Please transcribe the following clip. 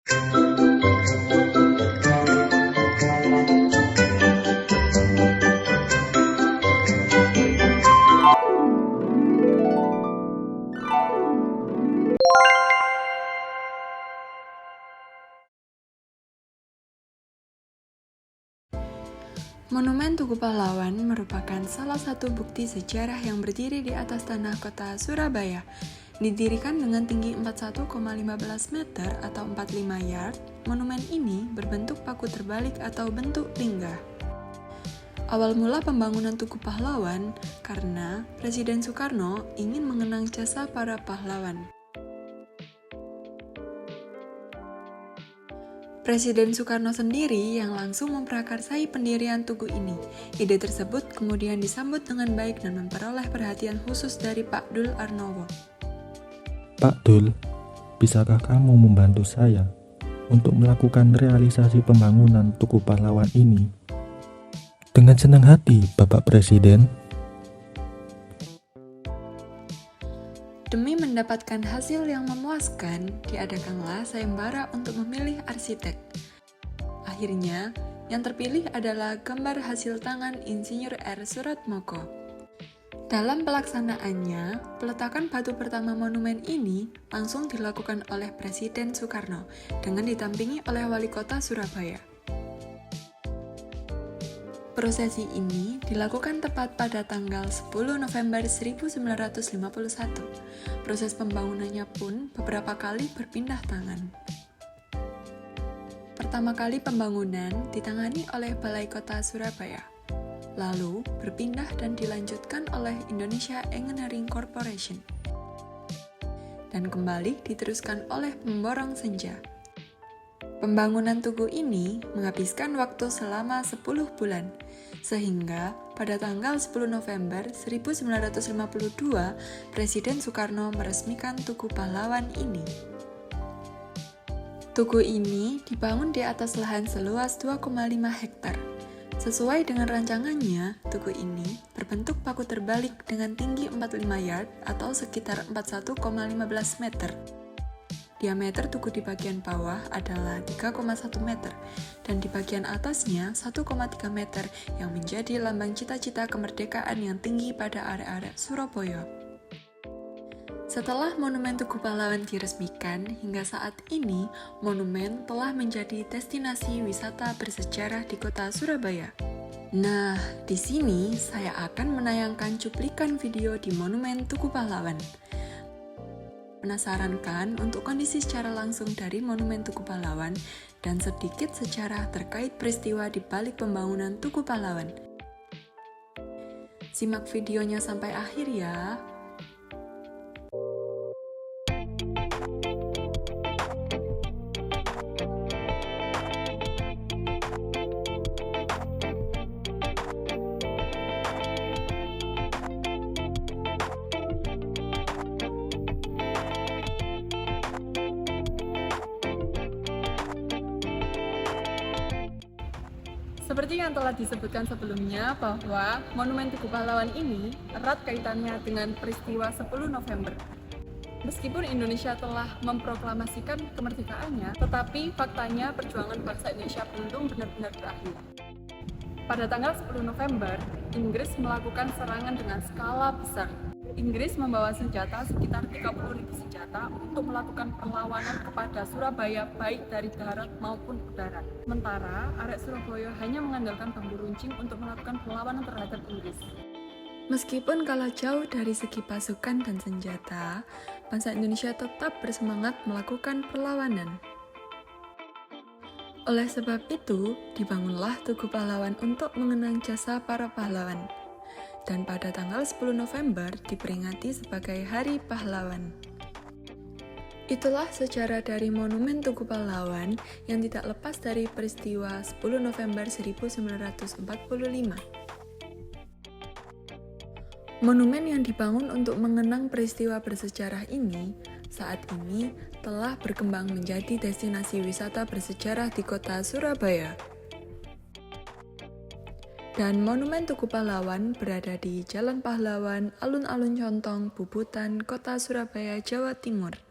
Monumen Tugu Pahlawan merupakan salah satu bukti sejarah yang berdiri di atas tanah kota Surabaya. Didirikan dengan tinggi 41,15 meter atau 45 yard, monumen ini berbentuk paku terbalik atau bentuk lingga. Awal mula pembangunan Tugu Pahlawan karena Presiden Soekarno ingin mengenang jasa para pahlawan. Presiden Soekarno sendiri yang langsung memprakarsai pendirian tugu ini. Ide tersebut kemudian disambut dengan baik dan memperoleh perhatian khusus dari Pak Dul Arnowo. Pak Dul, bisakah kamu membantu saya untuk melakukan realisasi pembangunan Tugu Pahlawan ini? Dengan senang hati, Bapak Presiden. Demi mendapatkan hasil yang memuaskan, diadakanlah sayembara untuk memilih arsitek. Akhirnya, yang terpilih adalah gambar hasil tangan Insinyur R. Suratmoko. Dalam pelaksanaannya, peletakan batu pertama monumen ini langsung dilakukan oleh Presiden Soekarno dengan didampingi oleh Wali Kota Surabaya. Prosesi ini dilakukan tepat pada tanggal 10 November 1951. Proses pembangunannya pun beberapa kali berpindah tangan. Pertama kali pembangunan ditangani oleh Balai Kota Surabaya, lalu berpindah dan dilanjutkan oleh Indonesia Engineering Corporation, dan kembali diteruskan oleh Pemborong Senja. Pembangunan tugu ini menghabiskan waktu selama 10 bulan, sehingga pada tanggal 10 November 1952, Presiden Soekarno meresmikan Tugu Pahlawan ini. Tugu ini dibangun di atas lahan seluas 2,5 hektar. Sesuai dengan rancangannya, tugu ini berbentuk paku terbalik dengan tinggi 45 yard atau sekitar 41,15 meter. Diameter tugu di bagian bawah adalah 3,1 meter dan di bagian atasnya 1,3 meter yang menjadi lambang cita-cita kemerdekaan yang tinggi pada arek-arek Surabaya. Setelah Monumen Tugu Pahlawan diresmikan, hingga saat ini monumen telah menjadi destinasi wisata bersejarah di kota Surabaya. Nah, di sini saya akan menayangkan cuplikan video di Monumen Tugu Pahlawan. Penasaran kan untuk kondisi secara langsung dari Monumen Tugu Pahlawan dan sedikit sejarah terkait peristiwa di balik pembangunan Tugu Pahlawan? Simak videonya sampai akhir ya. Seperti yang telah disebutkan sebelumnya bahwa Monumen Tugu Pahlawan ini erat kaitannya dengan peristiwa 10 November. Meskipun Indonesia telah memproklamasikan kemerdekaannya, tetapi faktanya perjuangan bangsa Indonesia belum benar-benar berakhir. Pada tanggal 10 November, Inggris melakukan serangan dengan skala besar. Inggris membawa senjata sekitar 30.000 senjata untuk melakukan perlawanan kepada Surabaya baik dari darat maupun udara. Sementara arek Surabaya hanya mengandalkan bambu runcing untuk melakukan perlawanan terhadap Inggris. Meskipun kalah jauh dari segi pasukan dan senjata, bangsa Indonesia tetap bersemangat melakukan perlawanan. Oleh sebab itu, dibangunlah Tugu Pahlawan untuk mengenang jasa para pahlawan. Dan pada tanggal 10 November diperingati sebagai Hari Pahlawan. Itulah sejarah dari Monumen Tugu Pahlawan yang tidak lepas dari peristiwa 10 November 1945. Monumen yang dibangun untuk mengenang peristiwa bersejarah ini saat ini telah berkembang menjadi destinasi wisata bersejarah di kota Surabaya. Dan Monumen Tugu Pahlawan berada di Jalan Pahlawan, Alun-Alun Contong, Bubutan, Kota Surabaya, Jawa Timur.